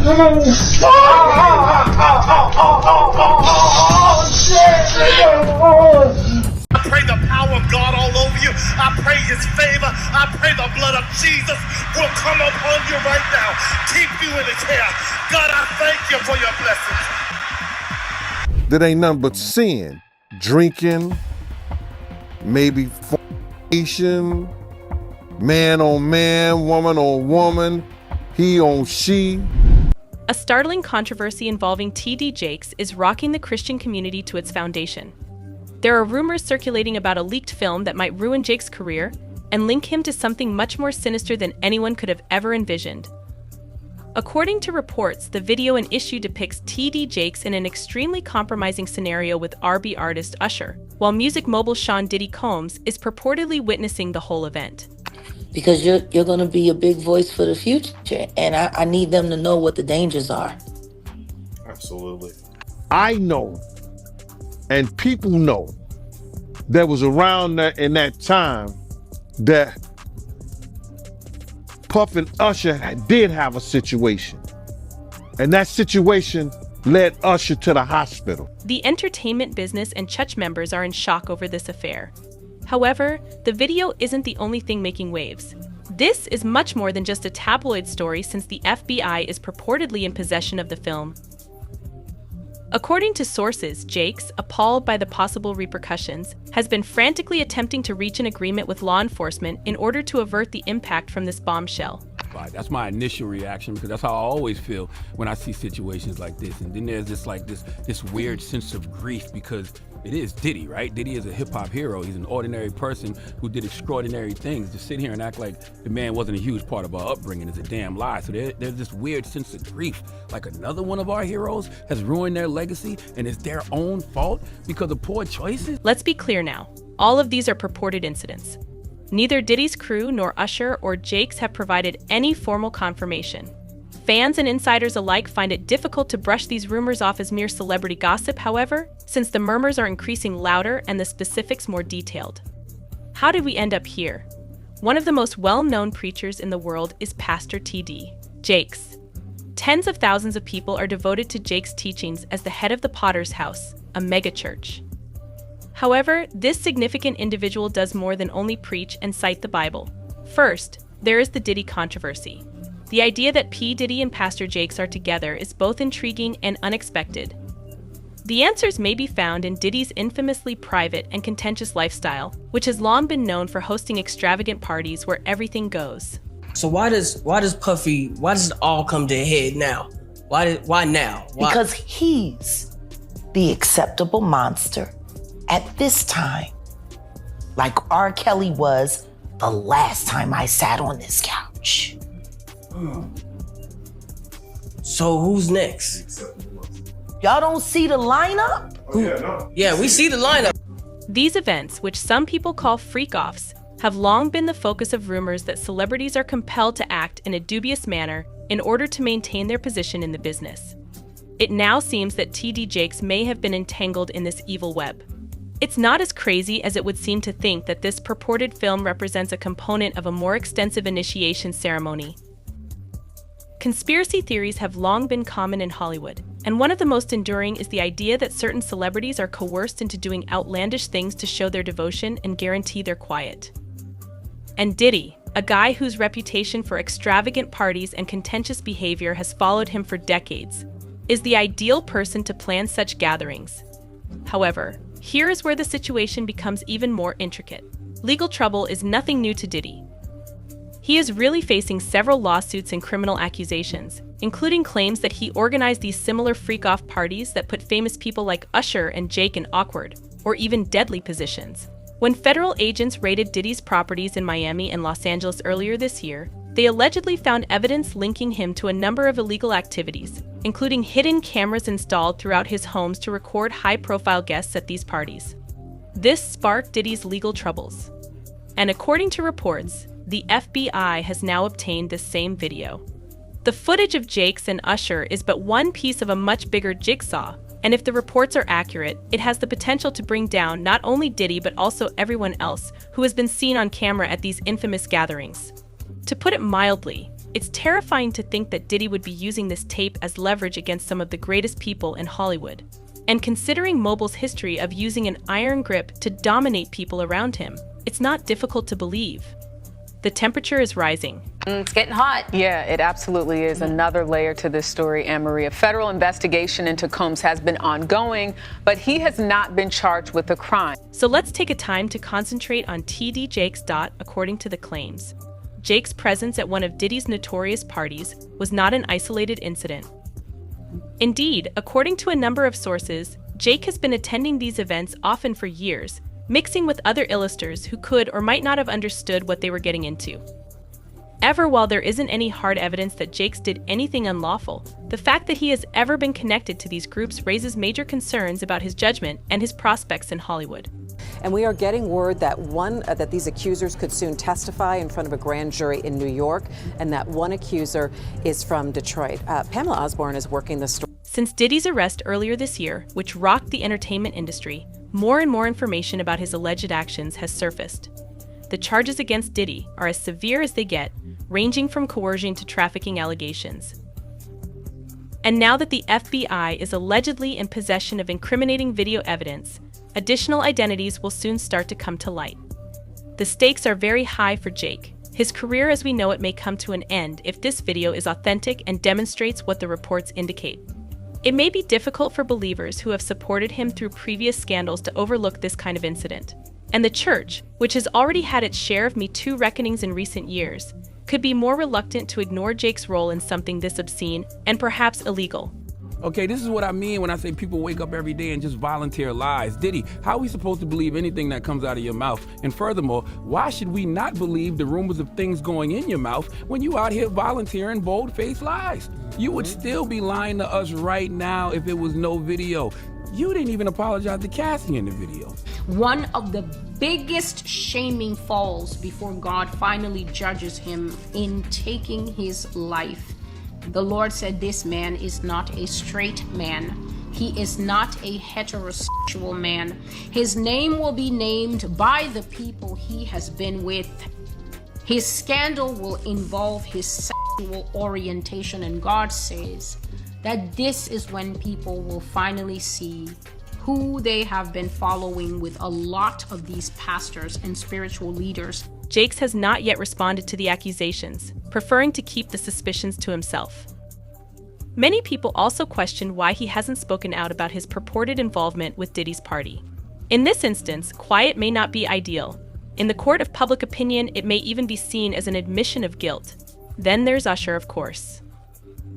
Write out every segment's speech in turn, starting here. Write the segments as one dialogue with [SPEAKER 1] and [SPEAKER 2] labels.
[SPEAKER 1] I pray the power of God all over you. I pray his favor. I pray the blood of Jesus will come upon you right now. Keep you in his care. God, I thank you for your blessings.
[SPEAKER 2] That ain't nothing but sin. Drinking, maybe fornication, man on man, woman on woman, he on she.
[SPEAKER 3] A startling controversy involving T.D. Jakes is rocking the Christian community to its foundation. There are rumors circulating about a leaked film that might ruin Jake's career and link him to something much more sinister than anyone could have ever envisioned. According to reports, the video in issue depicts T.D. Jakes in an extremely compromising scenario with R&B artist Usher, while music mogul Sean Diddy Combs is purportedly witnessing the whole event.
[SPEAKER 4] Because you're going to be a big voice for the future, and I need them to know what the dangers are.
[SPEAKER 1] Absolutely.
[SPEAKER 2] I know, and people know, that was around that in that time that Puff and Usher did have a situation. And that situation led Usher to the hospital.
[SPEAKER 3] The entertainment business and church members are in shock over this affair. However, the video isn't the only thing making waves. This is much more than just a tabloid story, since the FBI is purportedly in possession of the film. According to sources, Jakes, appalled by the possible repercussions, has been frantically attempting to reach an agreement with law enforcement in order to avert the impact from this bombshell.
[SPEAKER 5] That's my initial reaction, because that's how I always feel when I see situations like this. And then there's this weird sense of grief, because it is Diddy, right? Diddy is a hip-hop hero. He's an ordinary person who did extraordinary things. To sit here and act like the man wasn't a huge part of our upbringing is a damn lie. So there's this weird sense of grief, like another one of our heroes has ruined their legacy, and it's their own fault because of poor choices.
[SPEAKER 3] Let's be clear now. All of these are purported incidents. Neither Diddy's crew nor Usher or Jakes have provided any formal confirmation. Fans and insiders alike find it difficult to brush these rumors off as mere celebrity gossip, however, since the murmurs are increasing louder and the specifics more detailed. How did we end up here? One of the most well-known preachers in the world is Pastor T.D. Jakes. Tens of thousands of people are devoted to Jakes' teachings as the head of the Potter's House, a megachurch. However, this significant individual does more than only preach and cite the Bible. First, there is the Diddy controversy. The idea that P. Diddy and Pastor Jakes are together is both intriguing and unexpected. The answers may be found in Diddy's infamously private and contentious lifestyle, which has long been known for hosting extravagant parties where everything goes.
[SPEAKER 6] So why does it all come to a head now? Why now? Why?
[SPEAKER 4] Because he's the acceptable monster at this time, like R. Kelly was the last time I sat on this couch.
[SPEAKER 6] So who's next?
[SPEAKER 4] Y'all don't see the lineup?
[SPEAKER 6] Yeah, we see the lineup.
[SPEAKER 3] These events, which some people call freak-offs, have long been the focus of rumors that celebrities are compelled to act in a dubious manner in order to maintain their position in the business. It now seems that T.D. Jakes may have been entangled in this evil web. It's not as crazy as it would seem to think that this purported film represents a component of a more extensive initiation ceremony. Conspiracy theories have long been common in Hollywood, and one of the most enduring is the idea that certain celebrities are coerced into doing outlandish things to show their devotion and guarantee their quiet. And Diddy, a guy whose reputation for extravagant parties and contentious behavior has followed him for decades, is the ideal person to plan such gatherings. However, here is where the situation becomes even more intricate. Legal trouble is nothing new to Diddy. He is really facing several lawsuits and criminal accusations, including claims that he organized these similar freak-off parties that put famous people like Usher and Jake in awkward, or even deadly positions. When federal agents raided Diddy's properties in Miami and Los Angeles earlier this year, they allegedly found evidence linking him to a number of illegal activities, including hidden cameras installed throughout his homes to record high-profile guests at these parties. This sparked Diddy's legal troubles. And according to reports, the FBI has now obtained this same video. The footage of Jakes and Usher is but one piece of a much bigger jigsaw, and if the reports are accurate, it has the potential to bring down not only Diddy but also everyone else who has been seen on camera at these infamous gatherings. To put it mildly, It's terrifying to think that Diddy would be using this tape as leverage against some of the greatest people in Hollywood. And considering Mobile's history of using an iron grip to dominate people around him, it's not difficult to believe. The temperature is rising.
[SPEAKER 7] It's getting hot.
[SPEAKER 8] Yeah, it absolutely is. Another layer to this story, Anne-Marie. A federal investigation into Combs has been ongoing, but he has not been charged with a crime.
[SPEAKER 3] So let's take a time to concentrate on TD Jakes. According to the claims, Jakes' presence at one of Diddy's notorious parties was not an isolated incident. Indeed, according to a number of sources, Jake has been attending these events often for years, mixing with other illustrators who could or might not have understood what they were getting into. While there isn't any hard evidence that Jakes did anything unlawful, the fact that he has ever been connected to these groups raises major concerns about his judgment and his prospects in Hollywood.
[SPEAKER 9] And we are getting word that these accusers could soon testify in front of a grand jury in New York, and that one accuser is from Detroit. Pamela Osborne is working the story.
[SPEAKER 3] Since Diddy's arrest earlier this year, which rocked the entertainment industry, more and more information about his alleged actions has surfaced. The charges against Diddy are as severe as they get, ranging from coercion to trafficking allegations. And now that the FBI is allegedly in possession of incriminating video evidence, additional identities will soon start to come to light. The stakes are very high for Jake. His career as we know it may come to an end if this video is authentic and demonstrates what the reports indicate. It may be difficult for believers who have supported him through previous scandals to overlook this kind of incident. And the church, which has already had its share of Me Too reckonings in recent years, could be more reluctant to ignore Jake's role in something this obscene and perhaps illegal.
[SPEAKER 5] Okay, this is what I mean when I say people wake up every day and just volunteer lies. Diddy, how are we supposed to believe anything that comes out of your mouth? And furthermore, why should we not believe the rumors of things going in your mouth when you out here volunteering bold-faced lies? You would still be lying to us right now if it was no video. You didn't even apologize to Cassie in the video.
[SPEAKER 10] One of the biggest shaming falls before God finally judges him in taking his life. The Lord said this man is not a straight man. He is not a heterosexual man. His name will be named by the people he has been with. His scandal will involve his sexual orientation, and God says that this is when people will finally see who they have been following with a lot of these pastors and spiritual leaders.
[SPEAKER 3] Jakes has not yet responded to the accusations, preferring to keep the suspicions to himself. Many people also question why he hasn't spoken out about his purported involvement with Diddy's party. In this instance, quiet may not be ideal. In the court of public opinion, it may even be seen as an admission of guilt. Then there's Usher, of course.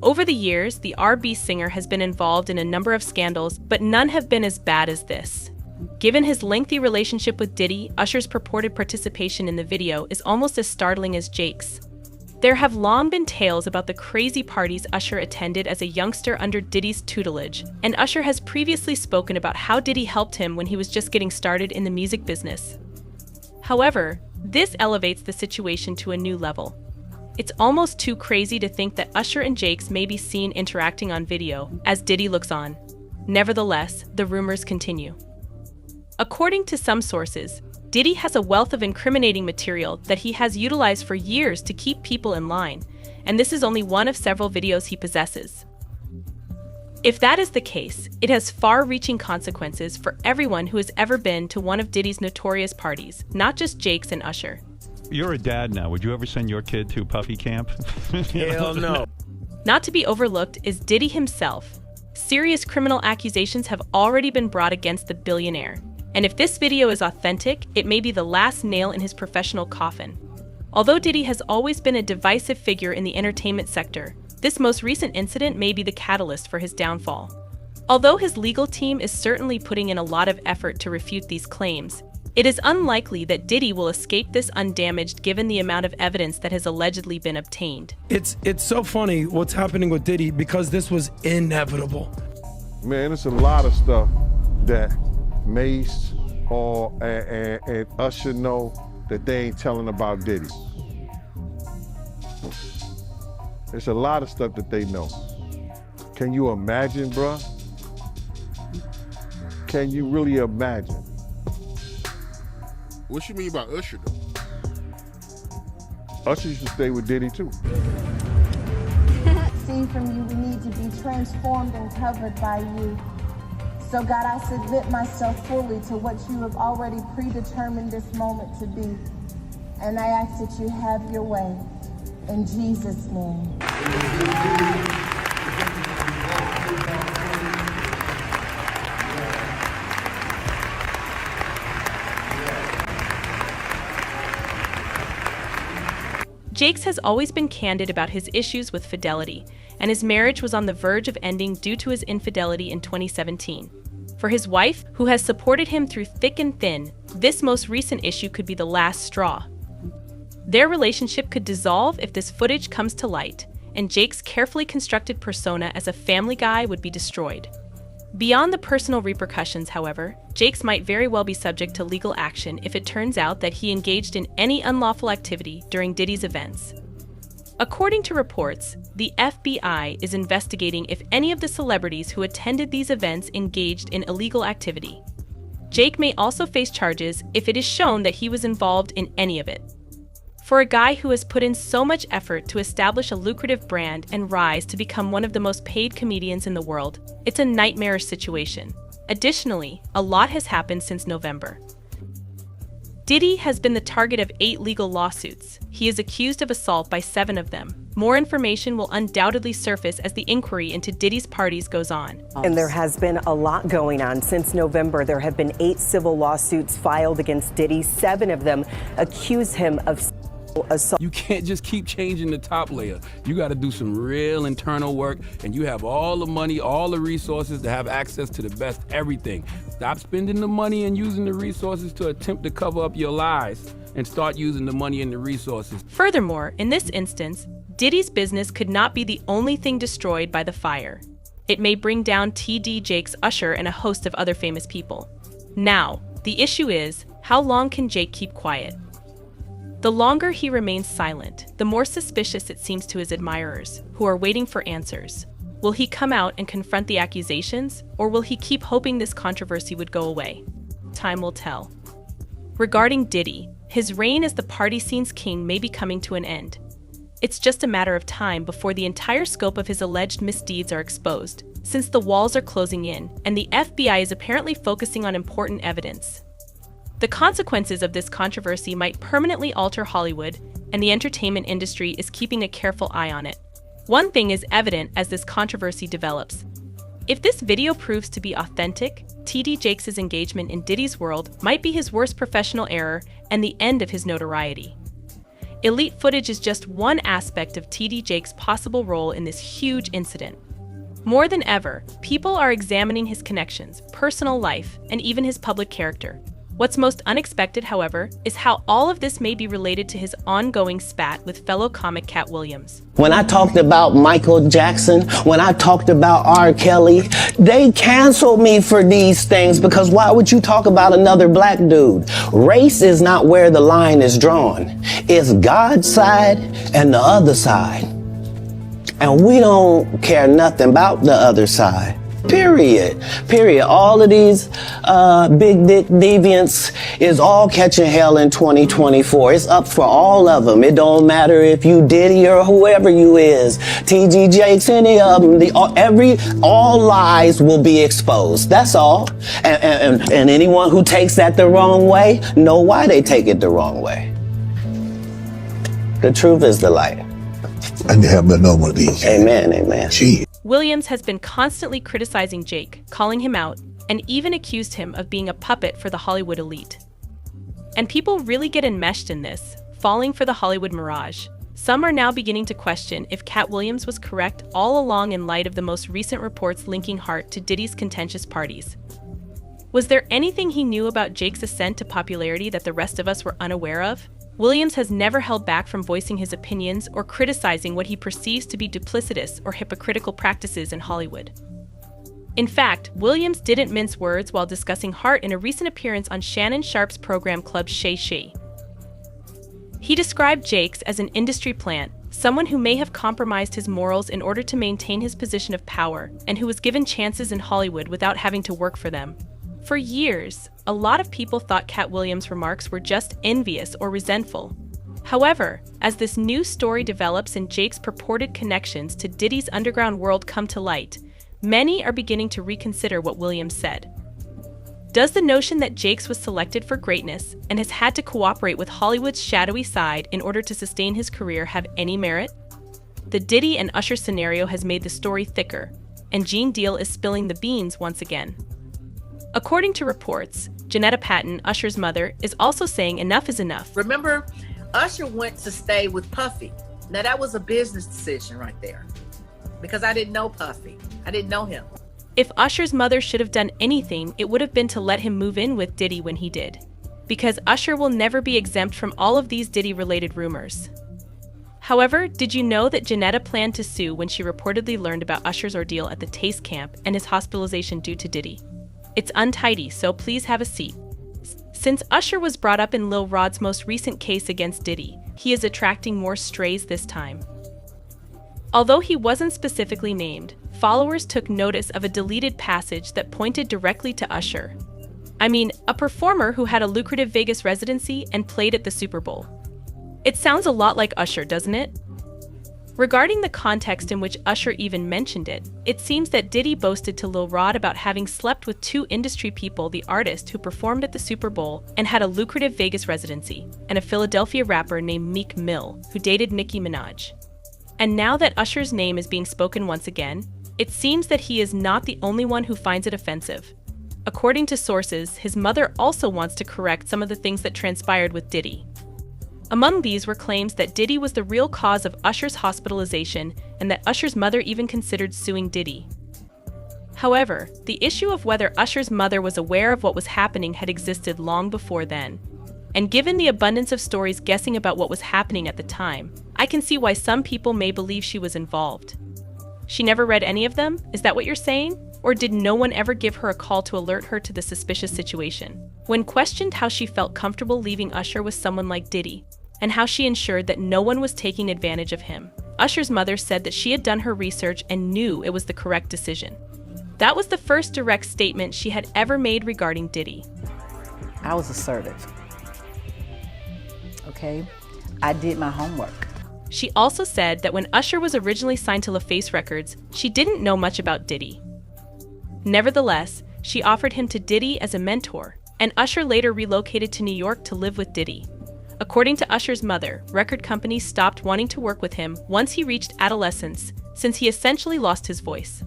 [SPEAKER 3] Over the years, the R&B singer has been involved in a number of scandals, but none have been as bad as this. Given his lengthy relationship with Diddy, Usher's purported participation in the video is almost as startling as Jake's. There have long been tales about the crazy parties Usher attended as a youngster under Diddy's tutelage, and Usher has previously spoken about how Diddy helped him when he was just getting started in the music business. However, this elevates the situation to a new level. It's almost too crazy to think that Usher and Jakes may be seen interacting on video as Diddy looks on. Nevertheless, the rumors continue. According to some sources, Diddy has a wealth of incriminating material that he has utilized for years to keep people in line, and this is only one of several videos he possesses. If that is the case, it has far-reaching consequences for everyone who has ever been to one of Diddy's notorious parties, not just Jakes and Usher.
[SPEAKER 11] You're a dad now. Would you ever send your kid to Puffy camp?
[SPEAKER 1] Hell no.
[SPEAKER 3] Not to be overlooked is Diddy himself. Serious criminal accusations have already been brought against the billionaire. And if this video is authentic, it may be the last nail in his professional coffin. Although Diddy has always been a divisive figure in the entertainment sector, this most recent incident may be the catalyst for his downfall. Although his legal team is certainly putting in a lot of effort to refute these claims, it is unlikely that Diddy will escape this undamaged given the amount of evidence that has allegedly been obtained.
[SPEAKER 12] It's so funny what's happening with Diddy because this was inevitable.
[SPEAKER 2] Man, it's a lot of stuff that Mace and Usher know that they ain't telling about Diddy. There's a lot of stuff that they know. Can you imagine, bruh? Can you really imagine?
[SPEAKER 13] What you mean by Usher, though?
[SPEAKER 2] Usher used to stay with Diddy, too.
[SPEAKER 7] receive from you, we need to be transformed and covered by you. So God, I submit myself fully to what you have already predetermined this moment to be. And I ask that you have your way. In Jesus' name.
[SPEAKER 3] Jakes has always been candid about his issues with fidelity, and his marriage was on the verge of ending due to his infidelity in 2017. For his wife, who has supported him through thick and thin, this most recent issue could be the last straw. Their relationship could dissolve if this footage comes to light, and Jake's carefully constructed persona as a family guy would be destroyed. Beyond the personal repercussions, however, Jakes might very well be subject to legal action if it turns out that he engaged in any unlawful activity during Diddy's events. According to reports, the FBI is investigating if any of the celebrities who attended these events engaged in illegal activity. Jake may also face charges if it is shown that he was involved in any of it. For a guy who has put in so much effort to establish a lucrative brand and rise to become one of the most paid comedians in the world, it's a nightmarish situation. Additionally, a lot has happened since November. Diddy has been the target of 8 legal lawsuits. He is accused of assault by 7 of them. More information will undoubtedly surface as the inquiry into Diddy's parties goes on.
[SPEAKER 13] And there has been a lot going on. Since November, there have been 8 civil lawsuits filed against Diddy. 7 of them accuse him of assault.
[SPEAKER 5] You can't just keep changing the top layer. You got to do some real internal work, and you have all the money, all the resources to have access to the best everything. Stop spending the money and using the resources to attempt to cover up your lies, and start using the money and the resources.
[SPEAKER 3] Furthermore, in this instance, Diddy's business could not be the only thing destroyed by the fire. It may bring down TD Jakes, Usher, and a host of other famous people. Now, the issue is, how long can Jake keep quiet? The longer he remains silent, the more suspicious it seems to his admirers, who are waiting for answers. Will he come out and confront the accusations, or will he keep hoping this controversy would go away? Time will tell. Regarding Diddy, his reign as the party scene's king may be coming to an end. It's just a matter of time before the entire scope of his alleged misdeeds are exposed, since the walls are closing in, and the FBI is apparently focusing on important evidence. The consequences of this controversy might permanently alter Hollywood, and the entertainment industry is keeping a careful eye on it. One thing is evident as this controversy develops. If this video proves to be authentic, TD Jakes' engagement in Diddy's world might be his worst professional error and the end of his notoriety. Elite footage is just one aspect of TD Jakes' possible role in this huge incident. More than ever, people are examining his connections, personal life, and even his public character. What's most unexpected, however, is how all of this may be related to his ongoing spat with fellow comic Cat Williams.
[SPEAKER 14] When I talked about Michael Jackson, when I talked about R. Kelly, they canceled me for these things because why would you talk about another black dude? Race is not where the line is drawn. It's God's side and the other side. And we don't care nothing about the other side. Period. All of these big dick deviants is all catching hell in 2024. It's up for all of them. It don't matter if you Diddy or whoever you is, TG Jakes, any of them. All lies will be exposed. That's all. And anyone who takes that the wrong way, know why they take it the wrong way. The truth is the light.
[SPEAKER 15] And have no more of these.
[SPEAKER 14] Amen. Amen.
[SPEAKER 15] Jeez.
[SPEAKER 3] Williams has been constantly criticizing Jake, calling him out, and even accused him of being a puppet for the Hollywood elite. And people really get enmeshed in this, falling for the Hollywood mirage. Some are now beginning to question if Cat Williams was correct all along in light of the most recent reports linking Hart to Diddy's contentious parties. Was there anything he knew about Jake's ascent to popularity that the rest of us were unaware of? Williams has never held back from voicing his opinions or criticizing what he perceives to be duplicitous or hypocritical practices in Hollywood. In fact, Williams didn't mince words while discussing Hart in a recent appearance on Shannon Sharpe's program Club Shay Shay. He described Jakes as an industry plant, someone who may have compromised his morals in order to maintain his position of power, and who was given chances in Hollywood without having to work for them. For years, a lot of people thought Cat Williams' remarks were just envious or resentful. However, as this new story develops and Jake's purported connections to Diddy's underground world come to light, many are beginning to reconsider what Williams said. Does the notion that Jakes was selected for greatness and has had to cooperate with Hollywood's shadowy side in order to sustain his career have any merit? The Diddy and Usher scenario has made the story thicker, and Gene Deal is spilling the beans once again. According to reports, Janetta Patton, Usher's mother, is also saying enough is enough.
[SPEAKER 16] Remember, Usher went to stay with Puffy. Now that was a business decision right there, because I didn't know Puffy. I didn't know him.
[SPEAKER 3] If Usher's mother should have done anything, it would have been to let him move in with Diddy when he did. Because Usher will never be exempt from all of these Diddy-related rumors. However, did you know that Janetta planned to sue when she reportedly learned about Usher's ordeal at the Taste Camp and his hospitalization due to Diddy? It's untidy, so please have a seat. Since Usher was brought up in Lil Rod's most recent case against Diddy, he is attracting more strays this time. Although he wasn't specifically named, followers took notice of a deleted passage that pointed directly to Usher. I mean, a performer who had a lucrative Vegas residency and played at the Super Bowl. It sounds a lot like Usher, doesn't it? Regarding the context in which Usher even mentioned it, it seems that Diddy boasted to Lil Rod about having slept with two industry people, the artist who performed at the Super Bowl and had a lucrative Vegas residency, and a Philadelphia rapper named Meek Mill, who dated Nicki Minaj. And now that Usher's name is being spoken once again, it seems that he is not the only one who finds it offensive. According to sources, his mother also wants to correct some of the things that transpired with Diddy. Among these were claims that Diddy was the real cause of Usher's hospitalization and that Usher's mother even considered suing Diddy. However, the issue of whether Usher's mother was aware of what was happening had existed long before then. And given the abundance of stories guessing about what was happening at the time, I can see why some people may believe she was involved. She never read any of them? Is that what you're saying? Or did no one ever give her a call to alert her to the suspicious situation? When questioned how she felt comfortable leaving Usher with someone like Diddy, and how she ensured that no one was taking advantage of him, Usher's mother said that she had done her research and knew it was the correct decision. That was the first direct statement she had ever made regarding Diddy.
[SPEAKER 17] I was assertive. Okay? I did my homework.
[SPEAKER 3] She also said that when Usher was originally signed to LaFace Records, she didn't know much about Diddy. Nevertheless, she offered him to Diddy as a mentor, and Usher later relocated to New York to live with Diddy. According to Usher's mother, record companies stopped wanting to work with him once he reached adolescence, since he essentially lost his voice.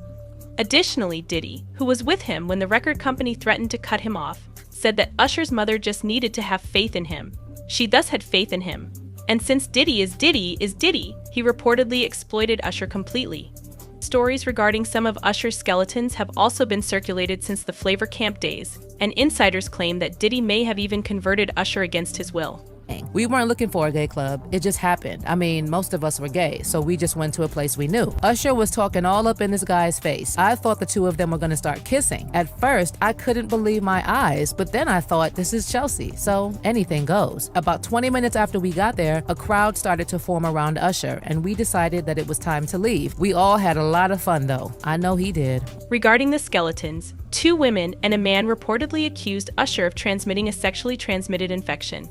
[SPEAKER 3] Additionally, Diddy, who was with him when the record company threatened to cut him off, said that Usher's mother just needed to have faith in him. She thus had faith in him. And since Diddy is Diddy, he reportedly exploited Usher completely. Stories regarding some of Usher's skeletons have also been circulated since the Flavor Camp days, and insiders claim that Diddy may have even converted Usher against his will.
[SPEAKER 18] We weren't looking for a gay club. It just happened. I mean, most of us were gay, so we just went to a place we knew. Usher was talking all up in this guy's face. I thought the two of them were going to start kissing. At first, I couldn't believe my eyes, but then I thought, this is Chelsea, so anything goes. About 20 minutes after we got there, a crowd started to form around Usher, and we decided that it was time to leave. We all had a lot of fun, though. I know he did.
[SPEAKER 3] Regarding the skeletons, 2 women and a man reportedly accused Usher of transmitting a sexually transmitted infection.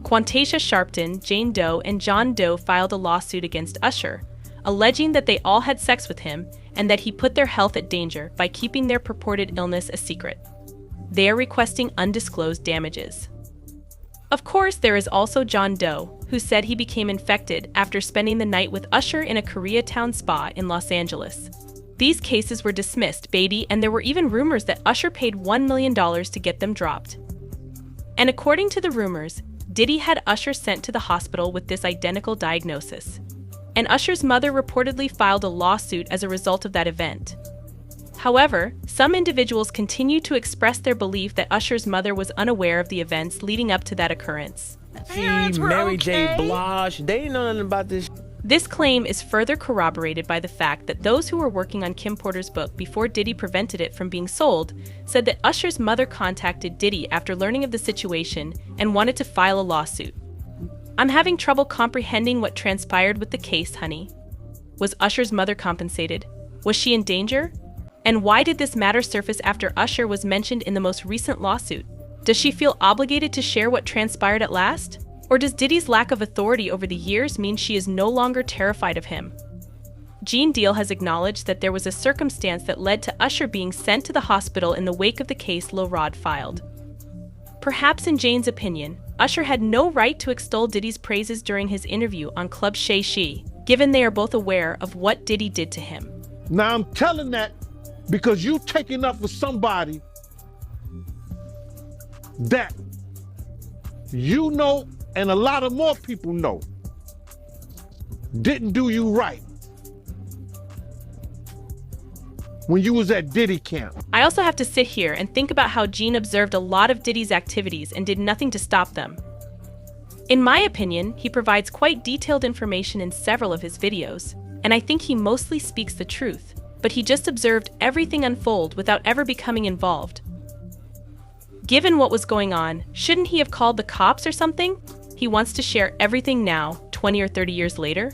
[SPEAKER 3] Quantasia Sharpton, Jane Doe, and John Doe filed a lawsuit against Usher, alleging that they all had sex with him and that he put their health at danger by keeping their purported illness a secret. They are requesting undisclosed damages. Of course, there is also John Doe, who said he became infected after spending the night with Usher in a Koreatown spa in Los Angeles. These cases were dismissed, and there were even rumors that Usher paid $1 million to get them dropped. And according to the rumors, Diddy had Usher sent to the hospital with this identical diagnosis. And Usher's mother reportedly filed a lawsuit as a result of that event. However, some individuals continue to express their belief that Usher's mother was unaware of the events leading up to that occurrence.
[SPEAKER 6] Mary J. Blige, they didn't know nothing about this.
[SPEAKER 3] This claim is further corroborated by the fact that those who were working on Kim Porter's book before Diddy prevented it from being sold said that Usher's mother contacted Diddy after learning of the situation and wanted to file a lawsuit. I'm having trouble comprehending what transpired with the case, honey. Was Usher's mother compensated? Was she in danger? And why did this matter surface after Usher was mentioned in the most recent lawsuit? Does she feel obligated to share what transpired at last? Or does Diddy's lack of authority over the years mean she is no longer terrified of him? Gene Deal has acknowledged that there was a circumstance that led to Usher being sent to the hospital in the wake of the case Lil Rod filed. Perhaps in Jane's opinion, Usher had no right to extol Diddy's praises during his interview on Club Shay She, given they are both aware of what Diddy did to him.
[SPEAKER 19] Now I'm telling that because you taking up for somebody that you know and a lot of more people know didn't do you right when you was at Diddy camp.
[SPEAKER 3] I also have to sit here and think about how Gene observed a lot of Diddy's activities and did nothing to stop them. In my opinion, he provides quite detailed information in several of his videos, and I think he mostly speaks the truth, but he just observed everything unfold without ever becoming involved. Given what was going on, shouldn't he have called the cops or something? He wants to share everything now, 20 or 30 years later?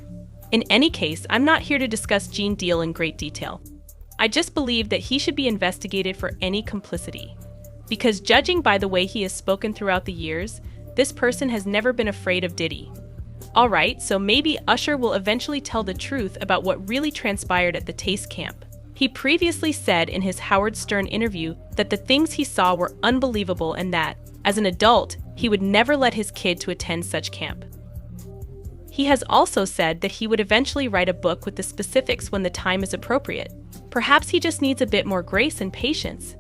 [SPEAKER 3] In any case, I'm not here to discuss Gene Deal in great detail. I just believe that he should be investigated for any complicity. Because judging by the way he has spoken throughout the years, this person has never been afraid of Diddy. Alright, so maybe Usher will eventually tell the truth about what really transpired at the Taste camp. He previously said in his Howard Stern interview that the things he saw were unbelievable and that, as an adult, he would never let his kid to attend such camp. He has also said that he would eventually write a book with the specifics when the time is appropriate. Perhaps he just needs a bit more grace and patience.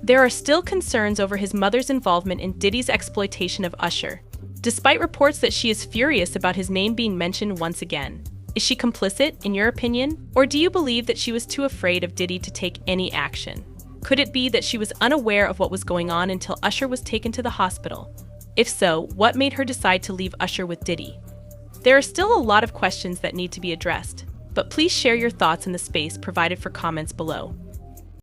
[SPEAKER 3] There are still concerns over his mother's involvement in Diddy's exploitation of Usher, despite reports that she is furious about his name being mentioned once again. Is she complicit, in your opinion? Or do you believe that she was too afraid of Diddy to take any action? Could it be that she was unaware of what was going on until Usher was taken to the hospital? If so, what made her decide to leave Usher with Diddy? There are still a lot of questions that need to be addressed, but please share your thoughts in the space provided for comments below.